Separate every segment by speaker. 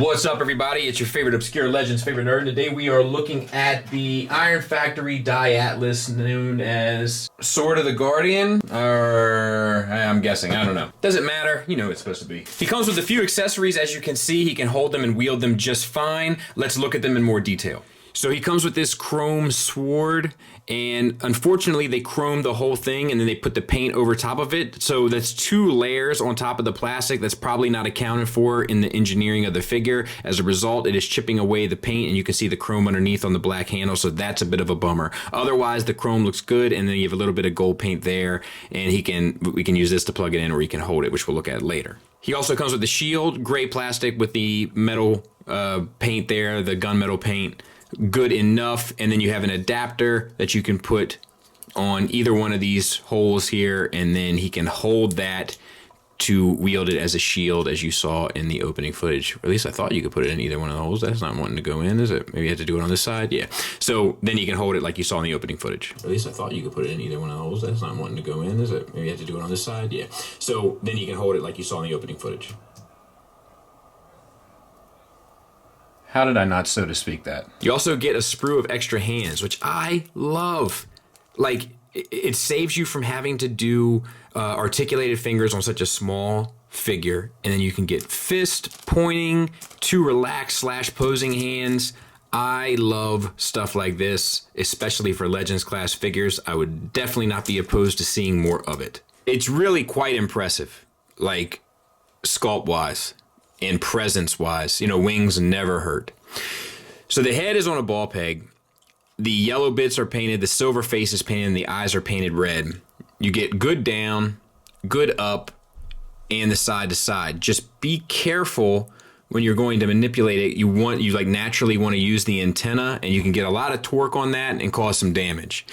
Speaker 1: What's up, everybody? It's your favorite Obscure Legends, favorite nerd. Today we are looking at the Iron Factory Dai Atlas, known as Sword of the Guardian, or I'm guessing, I don't know. Doesn't matter, you know what it's supposed to be. He comes with a few accessories. As you can see, he can hold them and wield them just fine. Let's look at them in more detail. So he comes with this chrome sword, and unfortunately they chromed the whole thing and then they put the paint over top of it. So that's 2 layers on top of the plastic that's probably not accounted for in the engineering of the figure. As a result, it is chipping away the paint, and you can see the chrome underneath on the black handle, so that's a bit of a bummer. Otherwise, the chrome looks good, and then you have a little bit of gold paint there, and we can use this to plug it in, or he can hold it, which we'll look at later. He also comes with the shield, gray plastic with the metal paint there, the gunmetal paint. Good enough. And then you have an adapter that you can put on either one of these holes here, and then he can hold that to wield it as a shield, as you saw in the opening footage. Or at least I thought you could put it in either one of the holes. That's not wanting to go in, is it? Maybe you have to do it on this side? Yeah. So then you can hold it like you saw in the opening footage. Or at least I thought you could put it in either one of the holes. That's not wanting to go in, is it? Maybe you have to do it on this side? Yeah. So then you can hold it like you saw in the opening footage. How did I not, so to speak, that? You also get a sprue of extra hands, which I love. Like, it saves you from having to do articulated fingers on such a small figure, and then you can get fist, pointing, 2 relaxed / posing hands. I love stuff like this, especially for Legends class figures. I would definitely not be opposed to seeing more of it. It's really quite impressive, like sculpt-wise. And presence-wise, you know, wings never hurt. So the head is on a ball peg. The yellow bits are painted, the silver face is painted, and the eyes are painted red. You get good down, good up, and the side to side. Just be careful when you're going to manipulate it. You like naturally want to use the antenna, and you can get a lot of torque on that and cause some damage.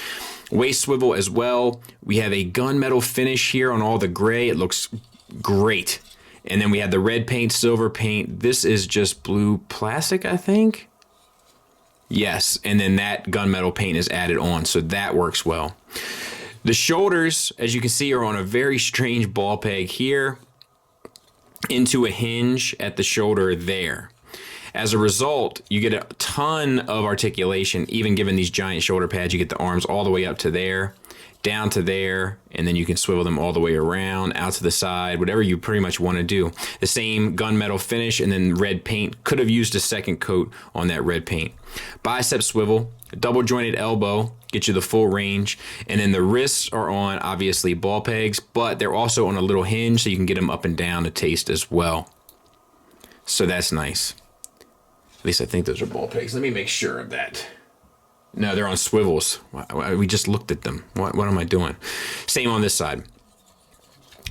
Speaker 1: Waist swivel as well. We have a gunmetal finish here on all the gray. It looks great. And then we have the red paint, silver paint. This is just blue plastic, I think. Yes, and then that gunmetal paint is added on, so that works well. The shoulders, as you can see, are on a very strange ball peg here into a hinge at the shoulder there. As a result, you get a ton of articulation. Even given these giant shoulder pads, you get the arms all the way up to there, down to there, and then you can swivel them all the way around, out to the side, whatever you pretty much want to do. The same gunmetal finish, and then red paint. Could have used a second coat on that red paint. Bicep swivel, double jointed elbow, get you the full range, and then the wrists are on, obviously, ball pegs, but they're also on a little hinge, so you can get them up and down to taste as well. So that's nice. At least I think those are ball pegs. Let me make sure of that. No, they're on swivels. We just looked at them. What am I doing? Same on this side.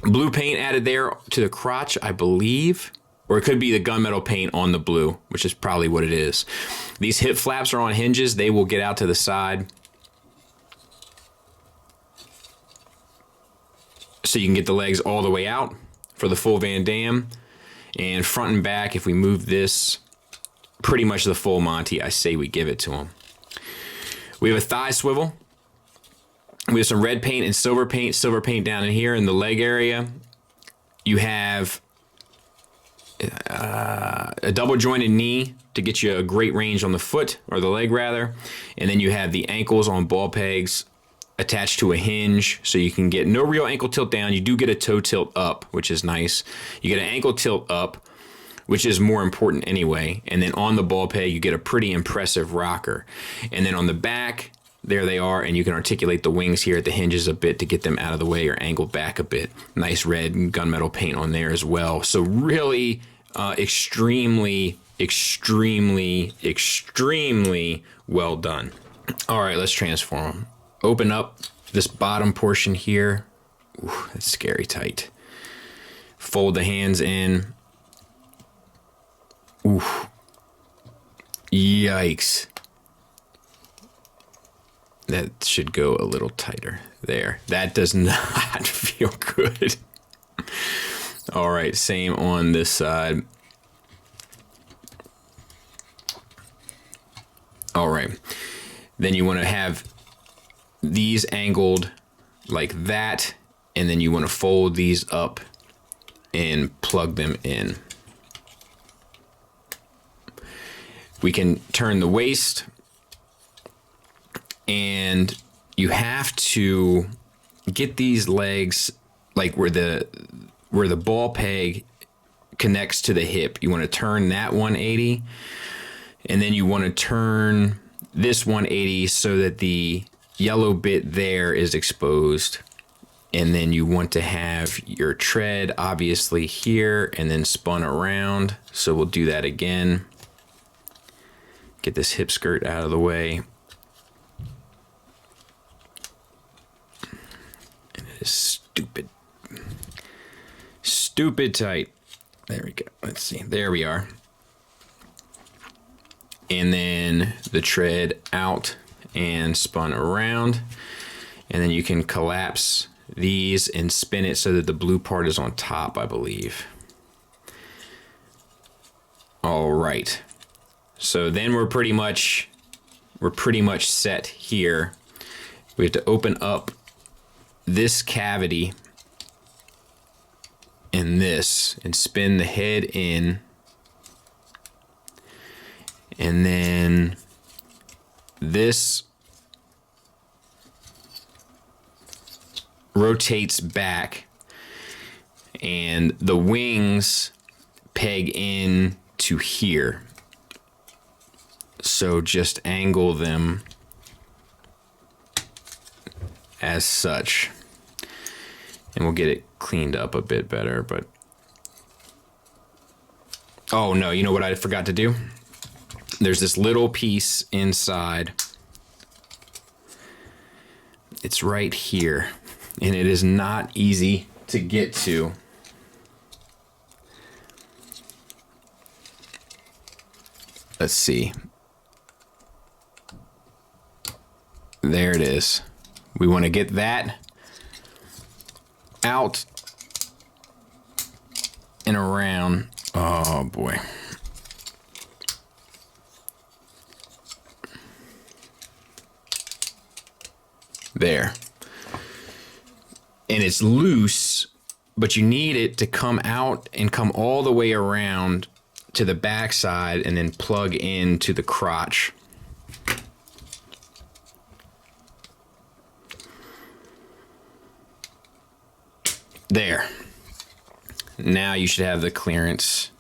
Speaker 1: Blue paint added there to the crotch, I believe. Or it could be the gunmetal paint on the blue, which is probably what it is. These hip flaps are on hinges. They will get out to the side. So you can get the legs all the way out for the full Van Damme. And front and back, if we move this, pretty much the full Monty, I say we give it to him. We have a thigh swivel. We have some red paint and silver paint down in here in the leg area. You have a double jointed knee to get you a great range on the foot, or the leg rather. And then you have the ankles on ball pegs attached to a hinge, so you can get no real ankle tilt down. You do get a toe tilt up, which is nice. You get an ankle tilt up, which is more important anyway. And then on the ball peg, you get a pretty impressive rocker. And then on the back, there they are, and you can articulate the wings here at the hinges a bit to get them out of the way or angle back a bit. Nice red gunmetal paint on there as well. So really extremely well done. All right, let's transform them. Open up this bottom portion here. Ooh, that's scary tight. Fold the hands in. Ooh. Yikes. That should go a little tighter there. That does not feel good. All right, same on this side. All right. Then you want to have these angled like that, and then you want to fold these up and plug them in. we can turn the waist, and you have to get these legs like where the ball peg connects to the hip. You want to turn that 180, and then you want to turn this 180 so that the yellow bit there is exposed. And then you want to have your tread obviously here and then spun around. So we'll do that again. Get this hip skirt out of the way. And it is stupid. Stupid tight. There we go. Let's see. There we are. And then the tread out and spun around. And then you can collapse these and spin it so that the blue part is on top, I believe. All right. So then we're pretty much set here. We have to open up this cavity and this and spin the head in. And then this rotates back, and the wings peg in to here. So just angle them as such, and we'll get it cleaned up a bit better. But oh no, you know what I forgot to do? There's this little piece inside. It's right here, and it is not easy to get to. Let's see. There it is. We want to get that out and around. Oh boy. There. And it's loose, but you need it to come out and come all the way around to the back side and then plug into the crotch. There. Now you should have the clearance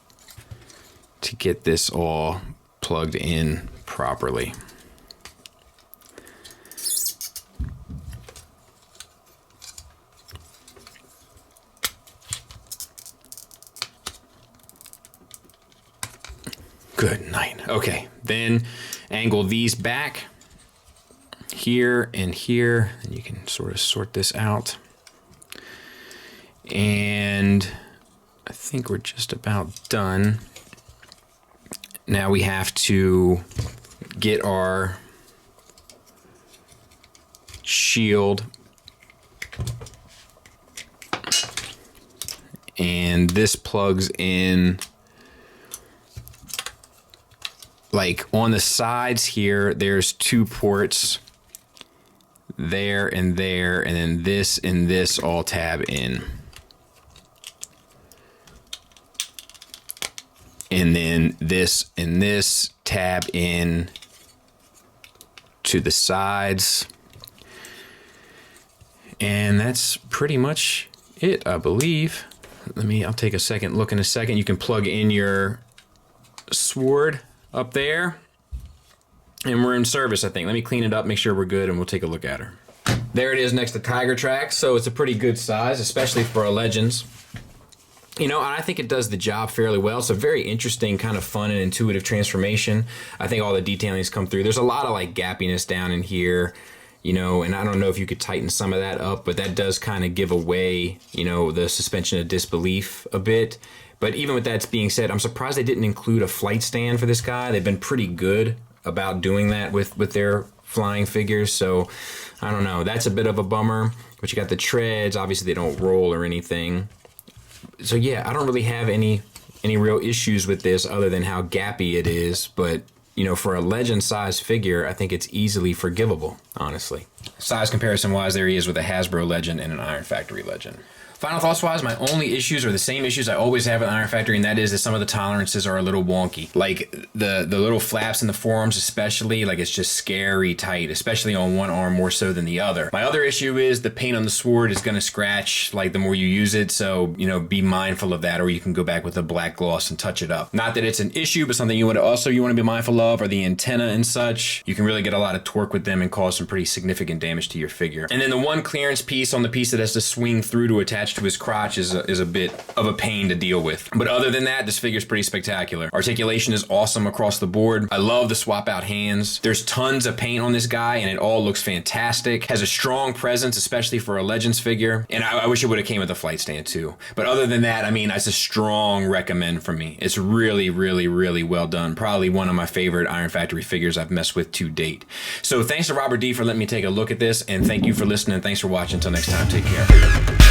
Speaker 1: to get this all plugged in properly. Good night. Okay, then angle these back here and here, and you can sort of sort this out. And I think we're just about done. Now we have to get our shield, and this plugs in like on the sides here. There's two ports there, and then this and this all tab in. And then this and this tab in to the sides. And that's pretty much it, I believe. I'll take a second look in a second. You can plug in your sword up there. And we're in service, I think. Let me clean it up, make sure we're good, and we'll take a look at her. There it is next to Tiger Track. So it's a pretty good size, especially for a Legends. You know, I think it does the job fairly well. It's a very interesting, kind of fun and intuitive transformation. I think all the detailing's come through. There's a lot of like gappiness down in here, you know, and I don't know if you could tighten some of that up, but that does kind of give away, you know, the suspension of disbelief a bit. But even with that being said, I'm surprised they didn't include a flight stand for this guy. They've been pretty good about doing that with their flying figures. So I don't know, that's a bit of a bummer. But you got the treads, obviously they don't roll or anything. So yeah, I don't really have any real issues with this other than how gappy it is, but you know, for a Legend size figure, I think it's easily forgivable, honestly. Size comparison wise, there he is with a Hasbro Legend and an Iron Factory Legend. Final thoughts wise, my only issues are the same issues I always have with Iron Factory, and that is that some of the tolerances are a little wonky. Like the little flaps in the forearms especially, like it's just scary tight, especially on one arm more so than the other. My other issue is the paint on the sword is going to scratch like the more you use it, so you know, be mindful of that, or you can go back with a black gloss and touch it up. Not that it's an issue, but something you want to be mindful of are the antenna and such. You can really get a lot of torque with them and cause some pretty significant damage to your figure. And then the one clearance piece on the piece that has to swing through to attach to his crotch is a bit of a pain to deal with. But other than that, this figure's pretty spectacular. Articulation is awesome across the board. I love the swap out hands. There's tons of paint on this guy and it all looks fantastic. Has a strong presence, especially for a Legends figure. And I wish it would have came with a flight stand too. But other than that, I mean, it's a strong recommend from me. It's really, really, really well done. Probably one of my favorite Iron Factory figures I've messed with to date. So thanks to Robert D for letting me take a look at this, and thank you for listening. Thanks for watching. Until next time, take care.